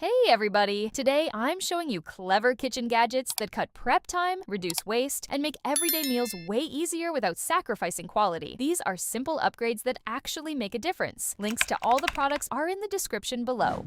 Hey everybody! Today I'm showing you clever kitchen gadgets that cut prep time, reduce waste, and make everyday meals way easier without sacrificing quality. These are simple upgrades that actually make a difference. Links to all the products are in the description below.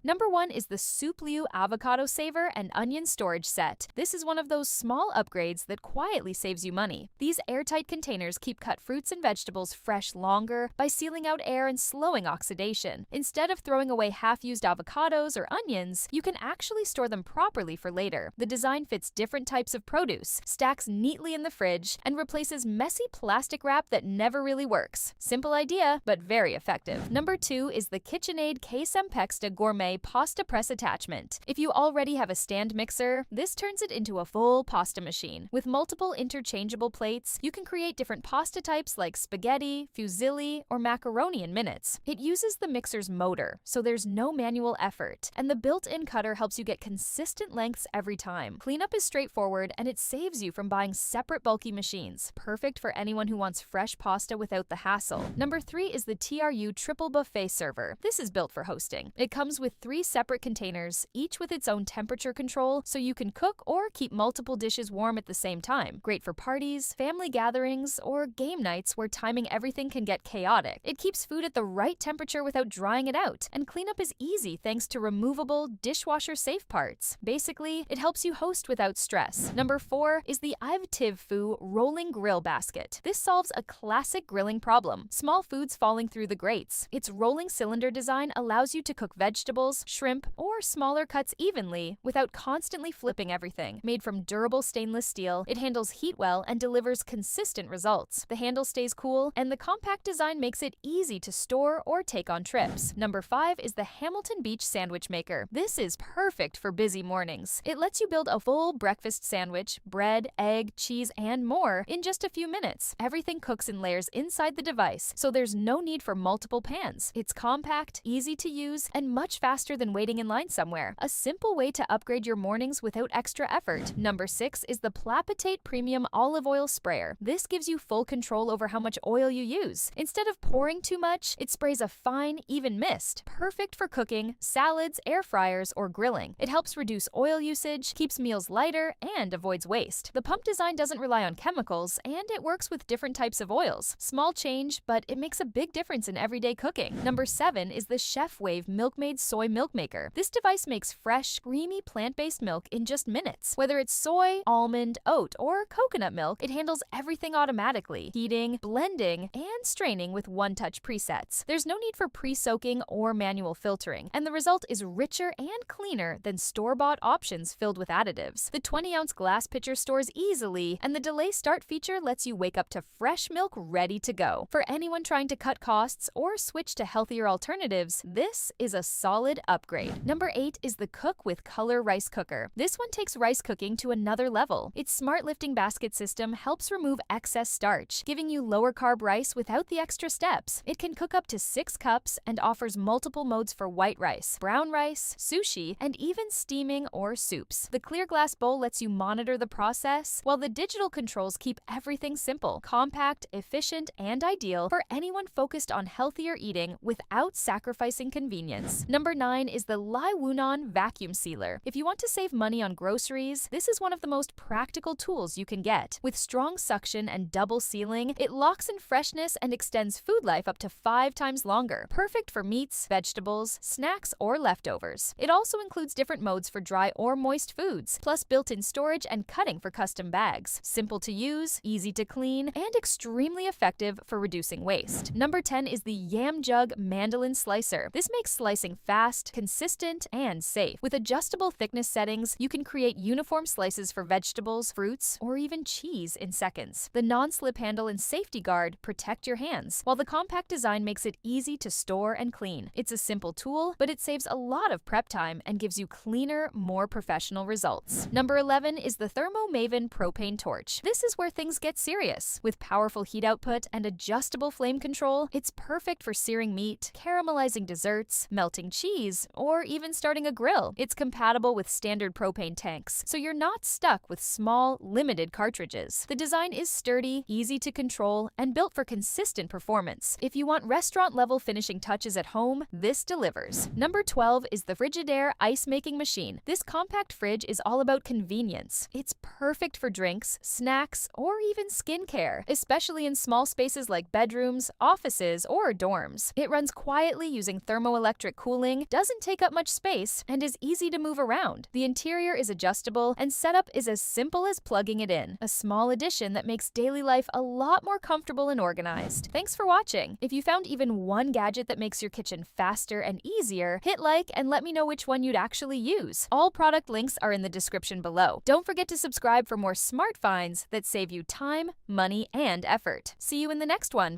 Number 1 is the Souplieu Avocado Saver and Onion Storage Set. This is one of those small upgrades that quietly saves you money. These airtight containers keep cut fruits and vegetables fresh longer by sealing out air and slowing oxidation. Instead of throwing away half-used avocados or onions, you can actually store them properly for later. The design fits different types of produce, stacks neatly in the fridge, and replaces messy plastic wrap that never really works. Simple idea, but very effective. Number 2 is the KitchenAid K-Sempexta Gourmet Pasta Press Attachment. If you already have a stand mixer, this turns it into a full pasta machine. With multiple interchangeable plates, you can create different pasta types like spaghetti, fusilli, or macaroni in minutes. It uses the mixer's motor, so there's no manual effort, and the built-in cutter helps you get consistent lengths every time. Cleanup is straightforward, and it saves you from buying separate bulky machines. Perfect for anyone who wants fresh pasta without the hassle. Number 3 is the TRU Triple Buffet Server. This is built for hosting. It comes with 3 separate containers, each with its own temperature control, so you can cook or keep multiple dishes warm at the same time. Great for parties, family gatherings, or game nights where timing everything can get chaotic. It keeps food at the right temperature without drying it out, and cleanup is easy thanks to removable, dishwasher-safe parts. Basically, it helps you host without stress. Number 4 is the Ivtiv Rolling Grill Basket. This solves a classic grilling problem: small foods falling through the grates. Its rolling cylinder design allows you to cook vegetables, shrimp, or smaller cuts evenly without constantly flipping everything. Made from durable stainless steel, it handles heat well and delivers consistent results. The handle stays cool, and the compact design makes it easy to store or take on trips. Number 5 is the Hamilton Beach Sandwich Maker. This is perfect for busy mornings. It lets you build a full breakfast sandwich, bread, egg, cheese, and more in just a few minutes. Everything cooks in layers inside the device, so there's no need for multiple pans. It's compact, easy to use, and much faster than waiting in line somewhere. A simple way to upgrade your mornings without extra effort. Number 6 is the Plapitate Premium Olive Oil Sprayer. This gives you full control over how much oil you use. Instead of pouring too much, it sprays a fine, even mist. Perfect for cooking, salads, air fryers, or grilling. It helps reduce oil usage, keeps meals lighter, and avoids waste. The pump design doesn't rely on chemicals, and it works with different types of oils. Small change, but it makes a big difference in everyday cooking. Number 7 is the Chef Wave Milkmaid Soy Milk Maker. This device makes fresh, creamy plant-based milk in just minutes. Whether it's soy, almond, oat, or coconut milk, it handles everything automatically, heating, blending, and straining with one-touch presets. There's no need for pre-soaking or manual filtering, and the result is richer and cleaner than store-bought options filled with additives. The 20-ounce glass pitcher stores easily, and the delay start feature lets you wake up to fresh milk ready to go. For anyone trying to cut costs or switch to healthier alternatives, this is a solid upgrade. Number 8 is the Cook with Color Rice Cooker. This one takes rice cooking to another level. Its smart lifting basket system helps remove excess starch, giving you lower carb rice without the extra steps. It can cook up to 6 cups and offers multiple modes for white rice, brown rice, sushi, and even steaming or soups. The clear glass bowl lets you monitor the process, while the digital controls keep everything simple, compact, efficient, and ideal for anyone focused on healthier eating without sacrificing convenience. Number 9 is the Liwunon Vacuum Sealer. If you want to save money on groceries, this is one of the most practical tools you can get. With strong suction and double sealing, it locks in freshness and extends food life up to 5 times longer. Perfect for meats, vegetables, snacks, or leftovers. It also includes different modes for dry or moist foods, plus built-in storage and cutting for custom bags. Simple to use, easy to clean, and extremely effective for reducing waste. Number 10 is the Yam Jug Mandolin Slicer. This makes slicing fast, consistent, and safe. With adjustable thickness settings, you can create uniform slices for vegetables, fruits, or even cheese in seconds. The non-slip handle and safety guard protect your hands, while the compact design makes it easy to store and clean. It's a simple tool, but it saves a lot of prep time and gives you cleaner, more professional results. Number 11 is the ThermoMaven Propane Torch. This is where things get serious. With powerful heat output and adjustable flame control, it's perfect for searing meat, caramelizing desserts, melting cheese, cheese, or even starting a grill. It's compatible with standard propane tanks, so you're not stuck with small, limited cartridges. The design is sturdy, easy to control, and built for consistent performance. If you want restaurant-level finishing touches at home, this delivers. Number 12 is the Frigidaire ice-making machine. This compact fridge is all about convenience. It's perfect for drinks, snacks, or even skincare, especially in small spaces like bedrooms, offices, or dorms. It runs quietly using thermoelectric cooling, doesn't take up much space, and is easy to move around. The interior is adjustable, and setup is as simple as plugging it in. A small addition that makes daily life a lot more comfortable and organized. Thanks for watching. If you found even one gadget that makes your kitchen faster and easier, hit like and let me know which one you'd actually use. All product links are in the description below. Don't forget to subscribe for more smart finds that save you time, money, and effort. See you in the next one.